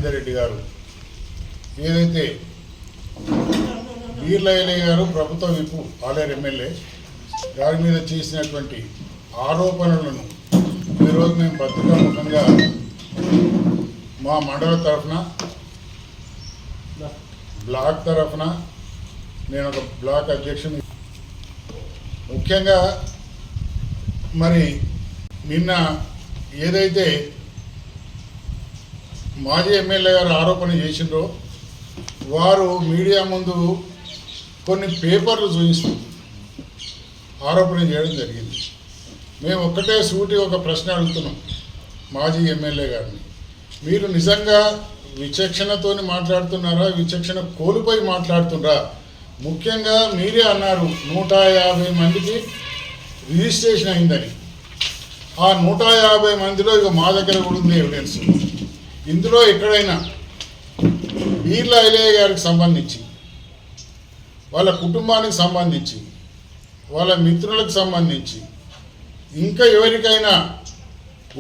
మహేందర్ రెడ్డి గారు ఏదైతే బీర్ల ఎల్లయ్య గారు ప్రభుత్వ విప్పు ఆలేరు ఎమ్మెల్యే గారి మీద చేసినటువంటి ఆరోపణలను ఈరోజు మేము పత్రికాముఖంగా మా మండల తరఫున బ్లాక్ తరఫున నేను ఒక బ్లాక్ అధ్యక్షుని ముఖ్యంగా మరి నిన్న ఏదైతే మాజీ ఎమ్మెల్యే గారు ఆరోపణ చేసిండ్రో వారు మీడియా ముందు కొన్ని పేపర్లు చూపిస్తూ ఆరోపణ చేయడం జరిగింది. మేము ఒక్కటే సూటి ఒక ప్రశ్న అడుగుతున్నాం మాజీ ఎమ్మెల్యే గారిని, మీరు నిజంగా విచక్షణతో మాట్లాడుతున్నారా, విచక్షణ కోల్పోయి మాట్లాడుతున్నారా? ముఖ్యంగా మీరే అన్నారు 150 మందికి రిజిస్ట్రేషన్ అయిందని. ఆ 150 మందిలో ఇక మా దగ్గర కూడా ఉంది ఎవిడెన్స్. ఇందులో ఎక్కడైనా బీర్ల ఎల్లయ్య గారికి సంబంధించి, వాళ్ళ కుటుంబానికి సంబంధించి, వాళ్ళ మిత్రులకు సంబంధించి ఇంకా ఎవరికైనా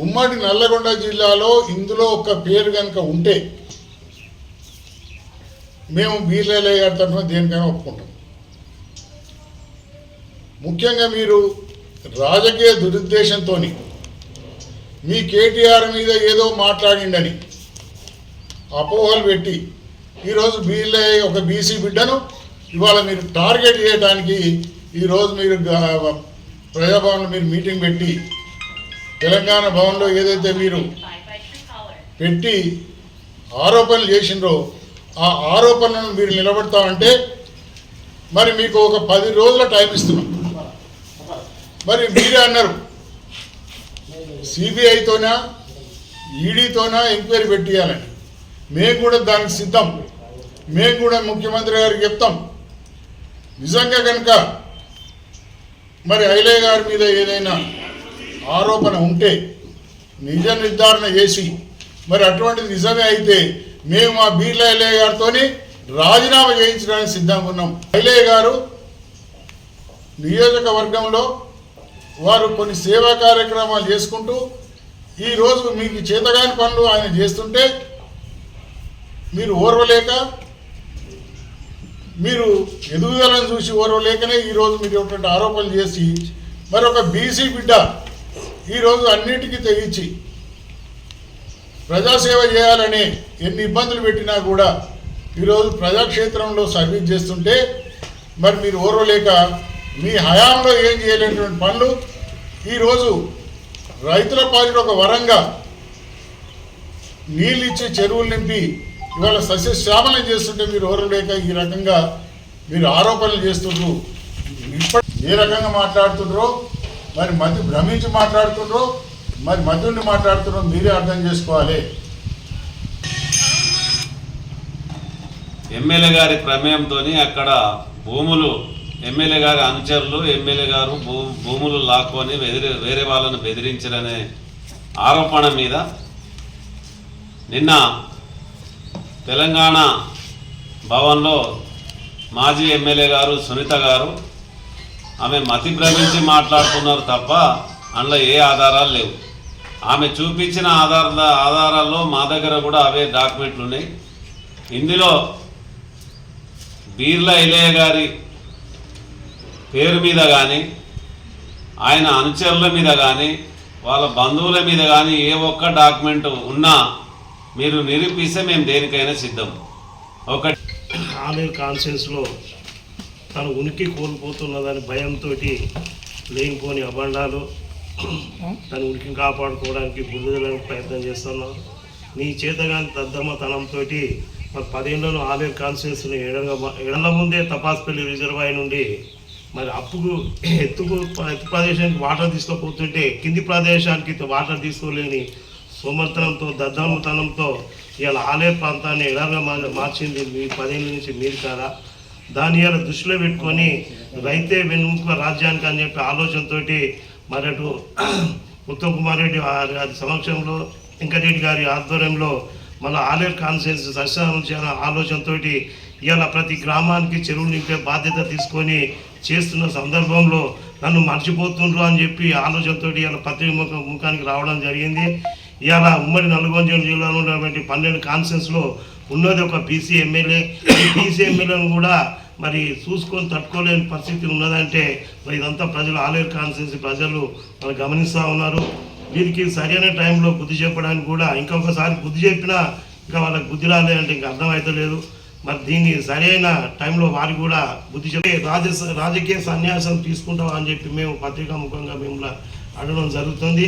ఉమ్మడి నల్లగొండ జిల్లాలో ఇందులో ఒక పేరు కనుక ఉంటే మేము బీర్ల ఎల్లయ్య గారి తరఫున దేనికైనా ఒప్పుకుంటాం. ముఖ్యంగా మీరు రాజకీయ దురుద్దేశంతో మీ కేటీఆర్ మీద ఏదో మాట్లాడిండని అపోహలు పెట్టి ఈరోజు బీర్ల ఒక బీసీ బిడ్డను ఇవాళ మీరు టార్గెట్ చేయడానికి ఈరోజు మీరు ప్రజాభవన్లో మీరు మీటింగ్ పెట్టి తెలంగాణ భవన్లో ఏదైతే మీరు పెట్టి ఆరోపణలు చేసిండ్రో ఆ ఆరోపణలను మీరు నిలబడతామంటే మరి మీకు ఒక 10 రోజుల టైం ఇస్తున్నాం. మరి మీరే అన్నారు సిబిఐతోనా ఈడీతోనా ఎంక్వైరీ పెట్టియాలని. మేము కూడా దానికి సిద్ధం. మేము కూడా ముఖ్యమంత్రి గారికి చెప్తాం. నిజంగా కనుక మరి ఎల్లయ్య గారి మీద ఏదైనా ఆరోపణ ఉంటే నిజ నిర్ధారణ చేసి మరి అటువంటిది నిజమే అయితే మేము మా బీర్ల ఎల్లయ్య గారితో రాజీనామా చేయించడానికి సిద్ధంగా ఉన్నాం. ఎల్లయ్య గారు నియోజకవర్గంలో వారు కొన్ని సేవా కార్యక్రమాలు చేసుకుంటూ ఈరోజు మీకు చేతగాని పనులు ఆయన చేస్తుంటే మీరు ఓర్వలేక, మీరు ఎదుగుదలను చూసి ఓర్వలేకనే ఈరోజు మీరు ఇటువంటి ఆరోపణలు చేసి మరి ఒక బీసీ బిడ్డ ఈరోజు అన్నిటికీ తెగించి ప్రజాసేవ చేయాలని ఎన్ని ఇబ్బందులు పెట్టినా కూడా ఈరోజు ప్రజాక్షేత్రంలో సర్వీస్ చేస్తుంటే మరి మీరు ఓర్వలేక మీ హయాంలో ఏం చేయలేనటువంటి పనులు ఈరోజు రైతుల పాలిట ఒక వరంగా నీళ్ళు ఇచ్చి చెరువులు నింపి ఇవాళ సస్యశ్యామలం చేస్తుంటే మీరు ఓర్వలేక ఈ రకంగా మీరు ఆరోపణలు చేస్తుండ్రు. ఇప్పటి ఏ రకంగా మాట్లాడుతుండ్రో మరి మధ్య భ్రమించి మాట్లాడుతుండ్రో మరి మధ్యుండి మాట్లాడుతున్నాం మీరే అర్థం చేసుకోవాలి. ఎమ్మెల్యే గారి ప్రమేయంతో అక్కడ భూములు ఎమ్మెల్యే గారి అనుచరులు ఎమ్మెల్యే గారు భూములు లాక్కొని వేరే వాళ్ళను బెదిరించారనే ఆరోపణ మీద నిన్న తెలంగాణ భవన్లో మాజీ ఎమ్మెల్యే గారు సునీత గారు ఆమె మతి భ్రమించి మాట్లాడుతున్నారు తప్ప అందులో ఏ ఆధారాలు లేవు. ఆమె చూపించిన ఆధారాల్లో మా దగ్గర కూడా అవే డాక్యుమెంట్లు ఉన్నాయి. ఇందులో బీర్ల ఎల్లయ్య గారి పేరు మీద కానీ ఆయన అనుచరుల మీద కానీ వాళ్ళ బంధువుల మీద కానీ ఏ ఒక్క డాక్యుమెంట్ ఉన్నా మీరు నిరూపిస్తే మేము దేనికైనా సిద్ధం. ఒకటి ఆలేరు కాన్ఫరెన్స్లో తను ఉనికి కోల్పోతున్నదని భయంతో లేనిపోని అబండాలు తన ఉనికిని కాపాడుకోవడానికి బుద్ధులను ప్రయత్నం చేస్తున్నారు. నీ చేతగాని దద్దమ్మతనంతో మరి 10 ఏళ్లలో ఆలేరు కాన్ఫరెన్స్ని ఎడల ముందే తపాస్పల్లి రిజర్వాయర్ నుండి మరి ఎత్తు ప్రదేశానికి వాటర్ తీసుకోపోతుంటే కింది ప్రదేశానికి వాటర్ తీసుకోలేని సోమర్థనంతో దద్దమ్మతనంతో ఇవాళ ఆలేరు ప్రాంతాన్ని ఎడగా మార్చింది మీ 10 ఏళ్ళ నుంచి మీరు కాదా? దాన్ని ఇవాళ దృష్టిలో పెట్టుకొని రైతే వెన్నుముక రాజ్యానికి అని చెప్పి ఆలోచనతో మరి అటు ఉత్తమ్ కుమార్ రెడ్డి గారి సమక్షంలో వెంకటరెడ్డి గారి ఆధ్వర్యంలో మన ఆలేరు కాన్ఫరెన్స్ సస్యాలను చేయాలనే ఆలోచనతో ఇవాళ ప్రతి గ్రామానికి చెరువులు నింపే బాధ్యత తీసుకొని చేస్తున్న సందర్భంలో నన్ను మర్చిపోతుండ్రు అని చెప్పి ఆలోచనతో ఇవాళ పత్రిక ముఖానికి రావడం జరిగింది. ఇవాళ ఉమ్మడి నల్గొండ జిల్లాలో ఉన్నటువంటి 12 కాన్స్టిట్యూన్స్లో ఉన్నది ఒక బీసీ ఎమ్మెల్యే. ఈ బీసీ ఎమ్మెల్యేను కూడా మరి చూసుకొని తట్టుకోలేని పరిస్థితి ఉన్నదంటే మరి ఇదంతా ప్రజలు ఆలేరు కాన్స్టిట్యూన్సీ ప్రజలు వాళ్ళు గమనిస్తూ ఉన్నారు. వీరికి సరైన టైంలో బుద్ధి చెప్పడానికి కూడా ఇంకొకసారి బుద్ధి చెప్పినా ఇంకా వాళ్ళకి బుద్ధి రాలేదంటే ఇంకా అర్థమవుతలేదు. మరి దీన్ని సరైన టైంలో వారు కూడా బుద్ధి చెప్పి రాజకీయ సన్యాసం తీసుకుంటాం అని చెప్పి మేము పత్రికా ముఖంగా మిమ్మల్ని అడగడం జరుగుతుంది.